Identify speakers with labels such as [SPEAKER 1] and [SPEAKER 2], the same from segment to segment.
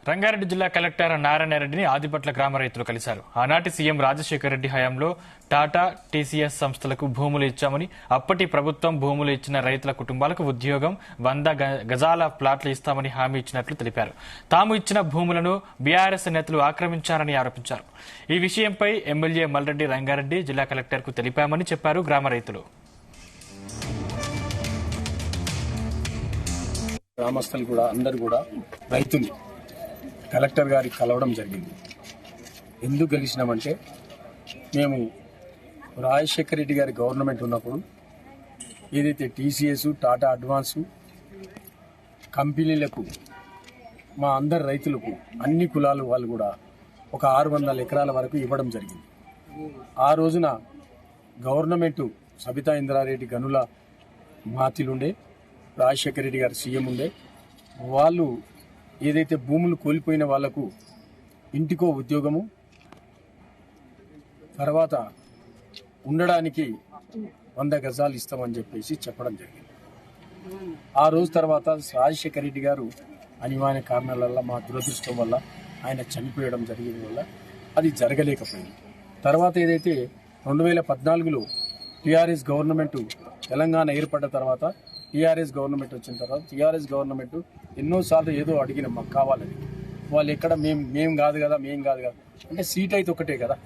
[SPEAKER 1] రంగారెడ్డి జిల్లా కలెక్టర్ నారాయణ రెడ్డిని ఆదిపట్ల గ్రామ రైతులు కలిశారు. ఆనాటి సీఎం రాజశేఖర రెడ్డి హయాంలో టాటా, టీసీఎస్ సంస్థలకు భూములు ఇచ్చామని, అప్పటి ప్రభుత్వం భూములు ఇచ్చిన రైతుల కుటుంబాలకు ఉద్యోగం, 100 గజాల ప్లాట్లు ఇస్తామని హామీ ఇచ్చినట్లు తెలిపారు. తాము ఇచ్చిన భూములను బీఆర్ఎస్ నేతలు ఆక్రమించారని ఆరోపించారు. ఈ విషయంపై ఎమ్మెల్యే మల్రెడ్డి రంగారెడ్డి జిల్లా కలెక్టర్కు తెలిపామని చెప్పారు గ్రామ రైతులు.
[SPEAKER 2] గ్రామస్తులు కూడా అందరు కూడా రైతులు కలెక్టర్ గారికి కలవడం జరిగింది. ఎందుకు గెలిచినామంటే మేము రాజశేఖర రెడ్డి గారి గవర్నమెంట్ ఉన్నప్పుడు ఏదైతే టీసీఎస్, టాటా అడ్వాన్సు కంపెనీలకు మా అందరు రైతులకు అన్ని కులాల వాళ్ళు కూడా ఒక 600 ఎకరాల వరకు ఇవ్వడం జరిగింది. ఆ రోజున గవర్నమెంటు సబితా ఇంద్రారెడ్డి గనుల మాతిలుండే, రాజశేఖర రెడ్డి గారు సీఎం ఉండే, వాళ్ళు ఏదైతే భూములు కోల్పోయిన వాళ్లకు ఇంటికో ఉద్యోగము, తర్వాత ఉండడానికి 100 గజాలు ఇస్తామని చెప్పేసి చెప్పడం జరిగింది. ఆ రోజు తర్వాత రాజశేఖర రెడ్డి గారు అనివార్య కారణాల వల్ల, మా దురదృష్టం వల్ల ఆయన చనిపోయడం జరిగిన వల్ల అది జరగలేకపోయింది. తర్వాత ఏదైతే 2014లో టీఆర్ఎస్ గవర్నమెంట్ తెలంగాణ ఏర్పడ్డ తర్వాత టీఆర్ఎస్ గవర్నమెంట్ వచ్చిన తర్వాత టీఆర్ఎస్ గవర్నమెంట్ ఎన్నోసార్లు ఏదో అడిగిన మాకు కావాలని, వాళ్ళు ఎక్కడ మేము కాదు కదా అంటే సీట్ అయితే ఒకటే కదా,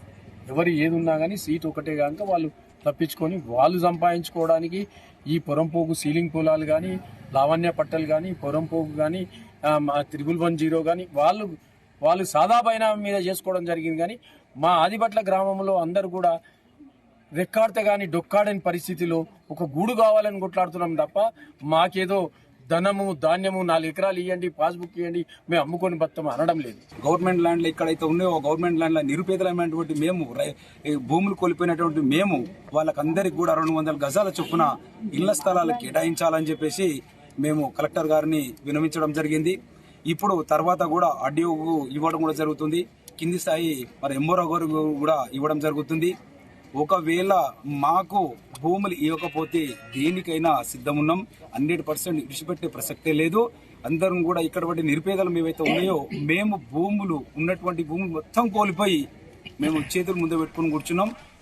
[SPEAKER 2] ఎవరు ఏది ఉన్నా కానీ సీట్ ఒకటే కనుక వాళ్ళు తప్పించుకొని వాళ్ళు సంపాదించుకోవడానికి ఈ పొరంపోగు సీలింగ్ పొలాలు కానీ, లావణ్య పట్టలు కానీ, పొరంపోగు కానీ, 110 కానీ వాళ్ళు సాదా బైనామా మీద చేసుకోవడం జరిగింది. కానీ మా ఆదిపట్ల గ్రామంలో అందరూ కూడా రెక్కాడితే కానీ డొక్కాడని పరిస్థితిలో ఒక గూడు కావాలని కొట్లాడుతున్నాం తప్ప మాకేదో ధనము ధాన్యము 4 ఎకరాలు ఇవ్వండి, పాస్బుక్ ఇవ్వండి, మేము అమ్ముకొని బతాం అనడం లేదు.
[SPEAKER 3] గవర్నమెంట్ ల్యాండ్లు ఎక్కడైతే ఉన్నాయో గవర్నమెంట్ ల్యాండ్ల నిరుపేదలైనటువంటి మేము, భూములు కోల్పోయినటువంటి మేము, వాళ్ళకందరికి కూడా 200 గజాల చొప్పున ఇళ్ల స్థలాలు కేటాయించాలని చెప్పేసి మేము కలెక్టర్ గారిని వినమించడం జరిగింది. ఇప్పుడు తర్వాత కూడా ఆర్డీఓకు ఇవ్వడం కూడా జరుగుతుంది. కింది స్థాయి మరి ఎంఓఆర్ గారు కూడా ఇవ్వడం జరుగుతుంది. ఒకవేళ మాకు భూములు ఇవ్వకపోతే దేనికైనా సిద్ధమున్నాం. 100% విడిచిపెట్టే ప్రసక్తే లేదు. అందరం కూడా ఇక్కడ నిరుపేదలు మేమైతే ఉన్నాయో మేము ఉన్నటువంటి భూములు మొత్తం కోల్పోయి మేము చేతులు ముందు పెట్టుకుని కూర్చున్నాం.